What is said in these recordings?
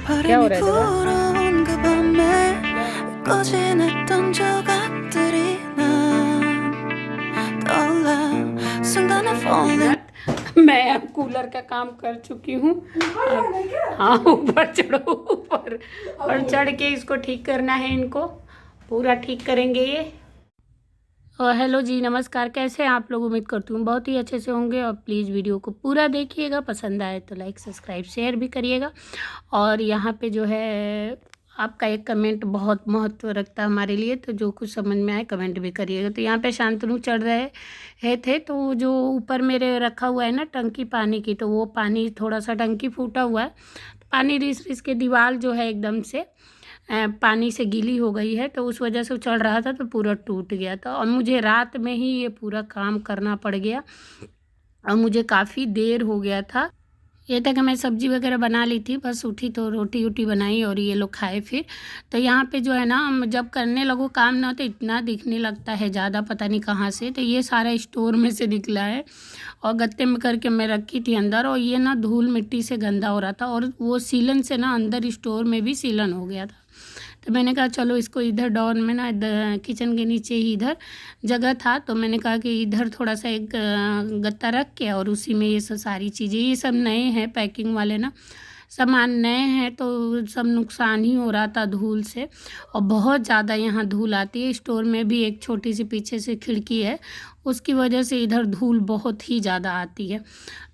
क्या हो रहा है दवा? मैं अब कूलर का काम कर चुकी हूँ। हाँ, ऊपर चढ़ो, ऊपर और चढ़ के इसको ठीक करना है। इनको पूरा ठीक करेंगे ये। और हेलो जी, नमस्कार। कैसे हैं आप लोग? उम्मीद करती हूँ बहुत ही अच्छे से होंगे। और प्लीज़ वीडियो को पूरा देखिएगा, पसंद आए तो लाइक सब्सक्राइब शेयर भी करिएगा। और यहाँ पे जो है आपका एक कमेंट बहुत महत्व रखता है हमारे लिए, तो जो कुछ समझ में आए कमेंट भी करिएगा। तो यहाँ पे शांतनु चढ़ रहे थे, तो जो ऊपर मेरे रखा हुआ है ना टंकी पानी की, तो वो पानी थोड़ा सा टंकी फूटा हुआ है, तो पानी रिस रिस के दीवार जो है एकदम से पानी से गीली हो गई है, तो उस वजह से चढ़ रहा था तो पूरा टूट गया था। और मुझे रात में ही ये पूरा काम करना पड़ गया और मुझे काफ़ी देर हो गया था। ये तक मैं सब्जी वगैरह बना ली थी, बस उठी तो रोटी वोटी बनाई और ये लोग खाए फिर। तो यहाँ पे जो है ना, जब करने लगो काम ना तो इतना दिखने लगता है ज़्यादा, पता नहीं कहाँ से। तो ये सारा स्टोर में से निकला है और गत्ते में करके मैं रखी थी अंदर, और ये ना धूल मिट्टी से गंदा हो रहा था और वो सीलन से ना अंदर स्टोर में भी सीलन हो गया था। तो मैंने कहा चलो इसको इधर डाउन में ना, किचन के नीचे ही इधर जगह था, तो मैंने कहा कि इधर थोड़ा सा एक गत्ता रख के और उसी में ये सब सारी चीज़ें, ये सब नए हैं पैकिंग वाले ना, सामान नए हैं, तो सब नुकसान ही हो रहा था धूल से। और बहुत ज़्यादा यहाँ धूल आती है। स्टोर में भी एक छोटी सी पीछे से खिड़की है, उसकी वजह से इधर धूल बहुत ही ज़्यादा आती है।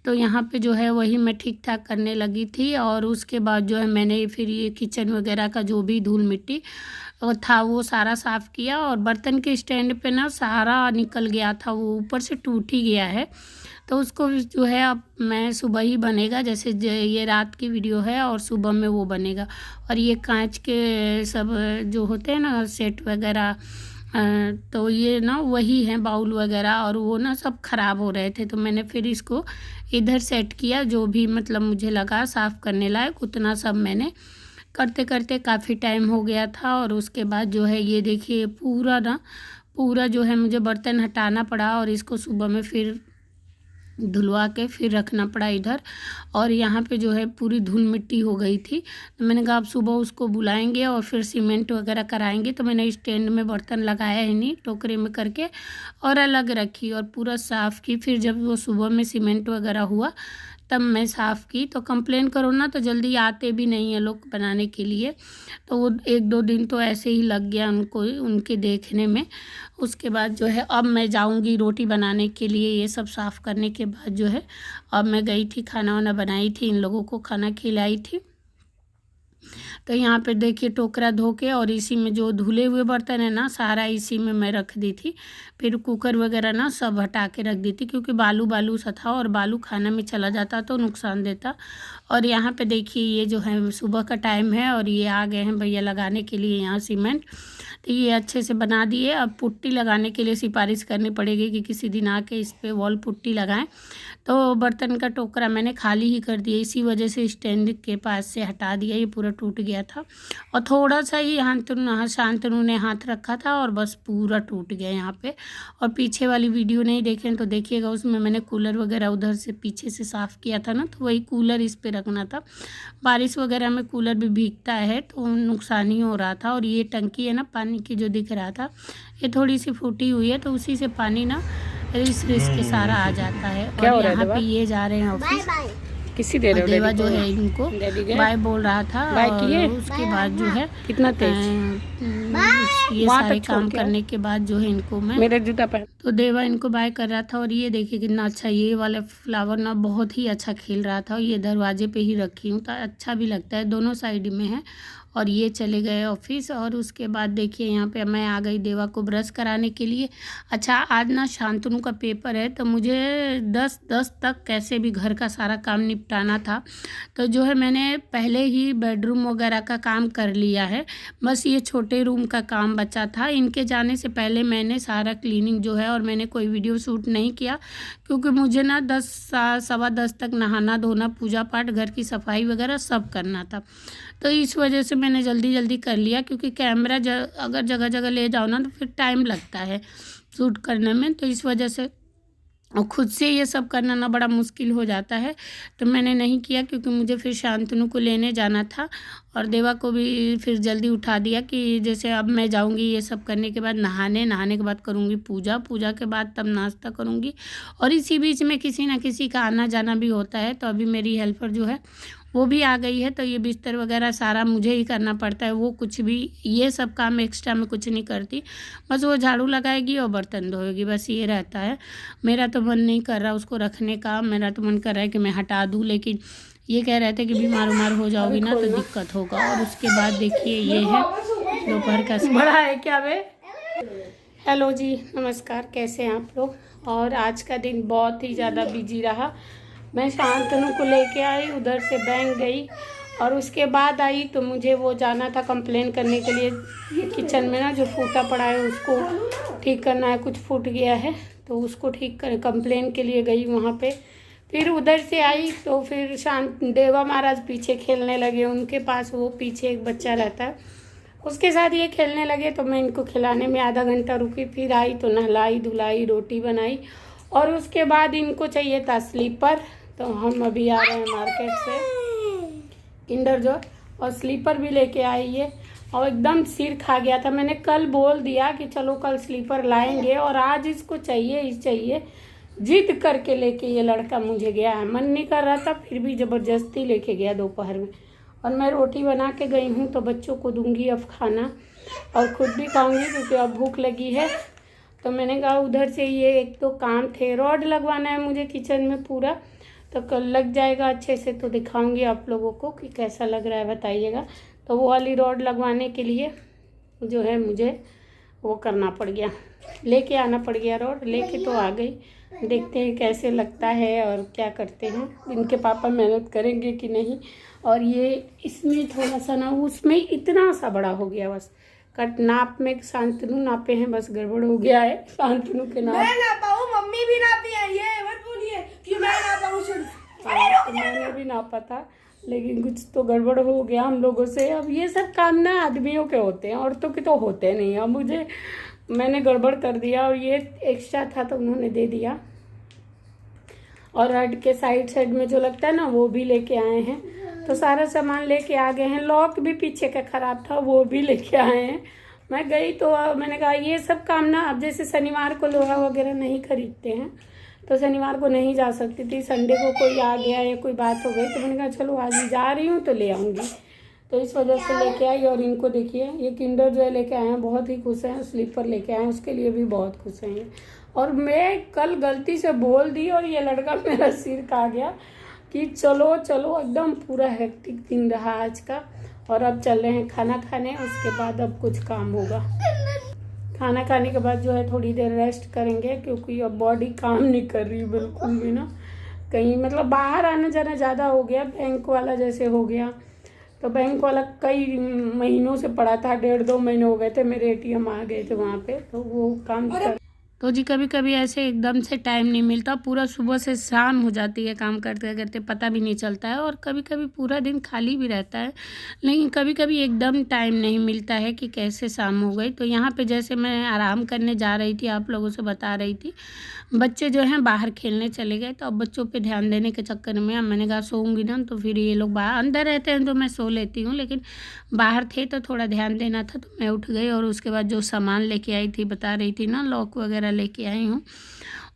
तो यहाँ पे जो है वही मैं ठीक ठाक करने लगी थी। और उसके बाद जो है मैंने फिर ये किचन वगैरह का जो भी धूल मिट्टी था वो सारा साफ़ किया। और बर्तन के स्टैंड पे ना सारा निकल गया था, वो ऊपर से टूट ही गया है। तो उसको जो है अब मैं सुबह ही बनेगा, जैसे ये रात की वीडियो है और सुबह में वो बनेगा। और ये कांच के सब जो होते हैं ना सेट वगैरह, तो ये ना वही हैं बाउल वगैरह, और वो ना सब ख़राब हो रहे थे, तो मैंने फिर इसको इधर सेट किया। जो भी मतलब मुझे लगा साफ़ करने लायक उतना सब मैंने करते करते काफ़ी टाइम हो गया था। और उसके बाद जो है ये देखिए पूरा जो है मुझे बर्तन हटाना पड़ा और इसको सुबह में फिर धुलवा के फिर रखना पड़ा इधर। और यहाँ पे जो है पूरी धूल मिट्टी हो गई थी, तो मैंने कहा अब सुबह उसको बुलाएंगे और फिर सीमेंट वगैरह कराएंगे। तो मैंने स्टैंड में बर्तन लगाया ही नहीं, टोकरे में करके और अलग रखी और पूरा साफ़ की। फिर जब वो सुबह में सीमेंट वगैरह हुआ तब मैं साफ़ की। तो कंप्लेन करो ना तो जल्दी आते भी नहीं हैं लोग बनाने के लिए, तो वो 1-2 दिन तो ऐसे ही लग गया उनको उनके देखने में। उसके बाद जो है अब मैं जाऊंगी रोटी बनाने के लिए। ये सब साफ़ करने के बाद जो है अब मैं गई थी, खाना वाना बनाई थी, इन लोगों को खाना खिलाई थी। तो यहाँ पे देखिए टोकरा धो के और इसी में जो धुले हुए बर्तन है ना सारा इसी में मैं रख दी थी। फिर कुकर वगैरह ना सब हटा के रख दी थी, क्योंकि बालू बालू सा था और बालू खाना में चला जाता तो नुकसान देता। और यहाँ पे देखिए ये जो है सुबह का टाइम है और ये आ गए हैं भैया लगाने के लिए यहाँ सीमेंट। तो ये अच्छे से बना दिए। अब पुट्टी लगाने के लिए सिफारिश करनी पड़ेगी कि किसी दिन आके इस पर वॉल पुट्टी लगाएं। तो बर्तन का टोकरा मैंने खाली ही कर दिया, इसी वजह से स्टैंड के पास से हटा दिया, ये पूरा टूट गया था। और थोड़ा सा ही शांतनु ने हाथ रखा था और बस पूरा टूट गया यहाँ पे। और पीछे वाली वीडियो नहीं देखें तो देखिएगा, उसमें मैंने कूलर वगैरह उधर से पीछे से साफ़ किया था ना, तो वही कूलर इस पर रखना था। बारिश वगैरह में कूलर भी भीगता है तो नुकसान ही हो रहा था। और ये टंकी है ना पानी की जो दिख रहा था, ये थोड़ी सी फूटी हुई है, तो उसी से पानी ना रिस रिस के सारा आ जाता है। और यहाँ पे ये जा रहे हैं ऑफिस। किसी दे रहे हो देवा जो है इनको बाय बोल रहा था। और उसके बाद जो है कितना तेज ये सारे काम करने के बाद जो है इनको मैं मेरा जूता पहन, तो देवा इनको बाय कर रहा था। और ये देखिए कितना अच्छा, ये वाला फ्लावर ना बहुत ही अच्छा खिल रहा था। ये दरवाजे पे ही रखी हूँ तो अच्छा भी लगता है, दोनों साइड में है। और ये चले गए ऑफिस। और उसके बाद देखिए यहाँ पे मैं आ गई देवा को ब्रश कराने के लिए। अच्छा आज ना शांतनु का पेपर है, तो मुझे 10 तक कैसे भी घर का सारा काम निपटाना था। तो जो है मैंने पहले ही बेडरूम वगैरह का काम कर लिया है, बस ये छोटे रूम का काम बचा था। इनके जाने से पहले मैंने सारा क्लीनिंग जो है, और मैंने कोई वीडियो शूट नहीं किया क्योंकि मुझे ना 10 सवा 10 तक नहाना धोना पूजा पाठ घर की सफाई वगैरह सब करना था। तो इस वजह से मैंने जल्दी जल्दी कर लिया, क्योंकि कैमरा अगर जगह जगह ले जाओ ना तो फिर टाइम लगता है शूट करने में। तो इस वजह से और ख़ुद से ये सब करना ना बड़ा मुश्किल हो जाता है, तो मैंने नहीं किया क्योंकि मुझे फिर शांतनु को लेने जाना था और देवा को भी फिर जल्दी उठा दिया कि जैसे अब मैं जाऊंगी ये सब करने के बाद नहाने के बाद करूंगी पूजा के बाद तब नाश्ता करूंगी। और इसी बीच में किसी ना किसी का आना जाना भी होता है। तो अभी मेरी हेल्पर जो है वो भी आ गई है, तो ये बिस्तर वगैरह सारा मुझे ही करना पड़ता है। वो कुछ भी ये सब काम एक्स्ट्रा में कुछ नहीं करती, बस वो झाड़ू लगाएगी और बर्तन धोएगी, बस ये रहता है। मेरा तो मन नहीं कर रहा उसको रखने का, मेरा तो मन कर रहा है कि मैं हटा दूँ, लेकिन ये कह रहे थे कि बीमार हो जाओगी ना तो दिक्कत होगा। और उसके बाद देखिए ये है दोपहर का बड़ा है क्या वे। हेलो जी, नमस्कार, कैसे हैं आप लोग। और आज का दिन बहुत ही ज़्यादा बिजी रहा। मैं शांतनु को लेके आई, उधर से बैंक गई और उसके बाद आई तो मुझे वो जाना था कंप्लेन करने के लिए। ये किचन में ना जो फूटा पड़ा है उसको ठीक करना है, कुछ फूट गया है तो उसको ठीक कर कंप्लेन के लिए गई वहाँ पे। फिर उधर से आई तो फिर देवा महाराज पीछे खेलने लगे, उनके पास वो पीछे एक बच्चा रहता है उसके साथ ये खेलने लगे। तो मैं इनको खिलाने में आधा घंटा रुकी, फिर आई तो नहलाई धुलाई रोटी बनाई और उसके बाद इनको चाहिए था स्लीपर। तो हम अभी आ रहे हैं मार्केट से किंडर जॉय और स्लीपर भी लेके आई है और एकदम सिर खा गया था। मैंने कल बोल दिया कि चलो कल स्लीपर लाएंगे और आज इसको चाहिए जिद करके लेके ये लड़का मुझे गया है। मन नहीं कर रहा था फिर भी ज़बरदस्ती लेके गया दोपहर में। और मैं रोटी बना के गई हूँ तो बच्चों को दूंगी अब खाना और ख़ुद भी खाऊंगी क्योंकि अब भूख लगी है। तो मैंने कहा उधर से ये एक तो काम थे, रॉड लगवाना है मुझे किचन में पूरा, तो कल लग जाएगा अच्छे से तो दिखाऊंगी आप लोगों को कि कैसा लग रहा है बताइएगा। तो वो वाली रॉड लगवाने के लिए जो है मुझे वो करना पड़ गया, लेके आना पड़ गया रॉड। लेके तो आ गई, देखते हैं कैसे लगता है और क्या करते हैं, इनके पापा मेहनत करेंगे कि नहीं। और ये इसमें थोड़ा सा ना उसमें इतना सा बड़ा हो गया, बस कट नाप में शांतनु नापे हैं, बस गड़बड़ हो गया है शांतनु के नाप। मैं नापा हूँ, मम्मी भी नापी है, ये मत बोलिए कि मैं नापा हूँ सिर्फ। तो मैंने भी नापा था लेकिन कुछ तो गड़बड़ हो गया हम लोगों से। अब ये सब काम ना आदमियों के होते हैं, औरतों के तो होते नहीं। अब मैंने गड़बड़ कर दिया और ये एक्स्ट्रा था तो उन्होंने दे दिया। और हट के साइड में जो लगता है ना वो भी लेके आए हैं, तो सारा सामान लेके आ गए हैं। लॉक भी पीछे का ख़राब था वो भी लेके आए हैं। मैं गई तो मैंने कहा ये सब काम ना, अब जैसे शनिवार को लोहा वगैरह नहीं खरीदते हैं तो शनिवार को नहीं जा सकती थी, संडे को कोई आ गया या कोई बात हो गई तो मैंने कहा चलो आज ही जा रही हूँ तो ले आऊँगी, तो इस वजह से लेके आई। और इनको देखिए ये किंडर जॉय लेके आए हैं, बहुत ही खुश हैं। स्लीपर लेके आए हैं, उसके लिए भी बहुत खुश हैं ये। और मैं कल गलती से बोल दी और ये लड़का मेरा सिर खा गया कि चलो एकदम पूरा हेक्टिक दिन रहा आज का। और अब चल रहे हैं खाना खाने, उसके बाद अब कुछ काम होगा। खाना खाने के बाद जो है थोड़ी देर रेस्ट करेंगे क्योंकि अब बॉडी काम नहीं कर रही बिल्कुल भी ना। कहीं मतलब बाहर आना जाना ज़्यादा हो गया, बैंक वाला जैसे हो गया। तो बैंक वाला कई महीनों से पड़ा था, 1.5-2 महीने हो गए थे, मेरे ATM आ गए थे वहाँ पे, तो वो काम कर। तो जी कभी कभी ऐसे एकदम से टाइम नहीं मिलता, पूरा सुबह से शाम हो जाती है काम करते करते, पता भी नहीं चलता है। और कभी कभी पूरा दिन खाली भी रहता है, लेकिन कभी कभी एकदम टाइम नहीं मिलता है कि कैसे शाम हो गई। तो यहाँ पे जैसे मैं आराम करने जा रही थी, आप लोगों से बता रही थी, बच्चे जो हैं बाहर खेलने चले गए। तो अब बच्चों पे ध्यान देने के चक्कर में अब मैंने कहा सोऊंगी ना तो फिर ये लोग बाहर अंदर रहते हैं तो मैं सो लेती हूँ, लेकिन बाहर थे तो थोड़ा ध्यान देना था तो मैं उठ गई। और उसके बाद जो सामान लेके आई थी, बता रही थी ना, लॉक वगैरह लेके आई हूँ,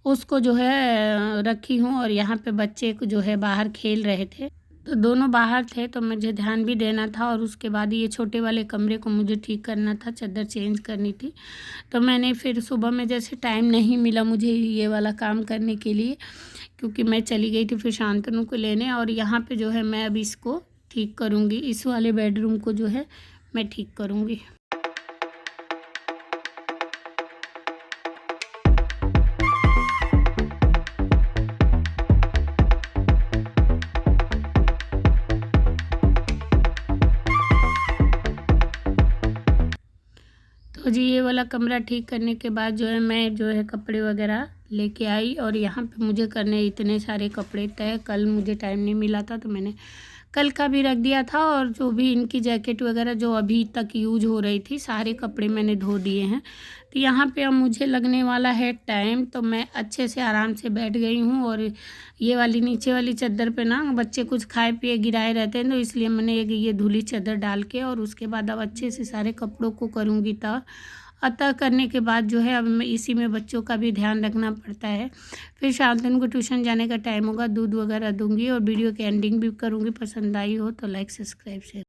उसको जो है रखी हूँ। और यहाँ पे बच्चे को जो है बाहर खेल रहे थे तो दोनों बाहर थे तो मुझे ध्यान भी देना था। और उसके बाद ये छोटे वाले कमरे को मुझे ठीक करना था, चादर चेंज करनी थी। तो मैंने फिर सुबह में जैसे टाइम नहीं मिला मुझे ये वाला काम करने के लिए, क्योंकि मैं चली गई थी फिर शांतनु को लेने। और यहाँ पे जो है मैं अब इसको ठीक करूँगी, इस वाले बेडरूम को जो है मैं ठीक करूँगी। तो जी ये वाला कमरा ठीक करने के बाद जो है मैं जो है कपड़े वगैरह लेके आई। और यहाँ पे मुझे करने इतने सारे कपड़े तय, कल मुझे टाइम नहीं मिला था तो मैंने कल का भी रख दिया था। और जो भी इनकी जैकेट वगैरह जो अभी तक यूज हो रही थी, सारे कपड़े मैंने धो दिए हैं। तो यहाँ पे अब मुझे लगने वाला है टाइम, तो मैं अच्छे से आराम से बैठ गई हूँ। और ये वाली नीचे वाली चादर पे ना बच्चे कुछ खाए पिए गिराए रहते हैं, तो इसलिए मैंने एक ये धुली चादर डाल के और उसके बाद अब अच्छे से सारे कपड़ों को करूँगी। अतः करने के बाद जो है अब मैं इसी में बच्चों का भी ध्यान रखना पड़ता है। फिर शांतनु को ट्यूशन जाने का टाइम होगा, दूध वगैरह दूंगी और वीडियो की एंडिंग भी करूँगी। पसंद आई हो तो लाइक सब्सक्राइब शेयर।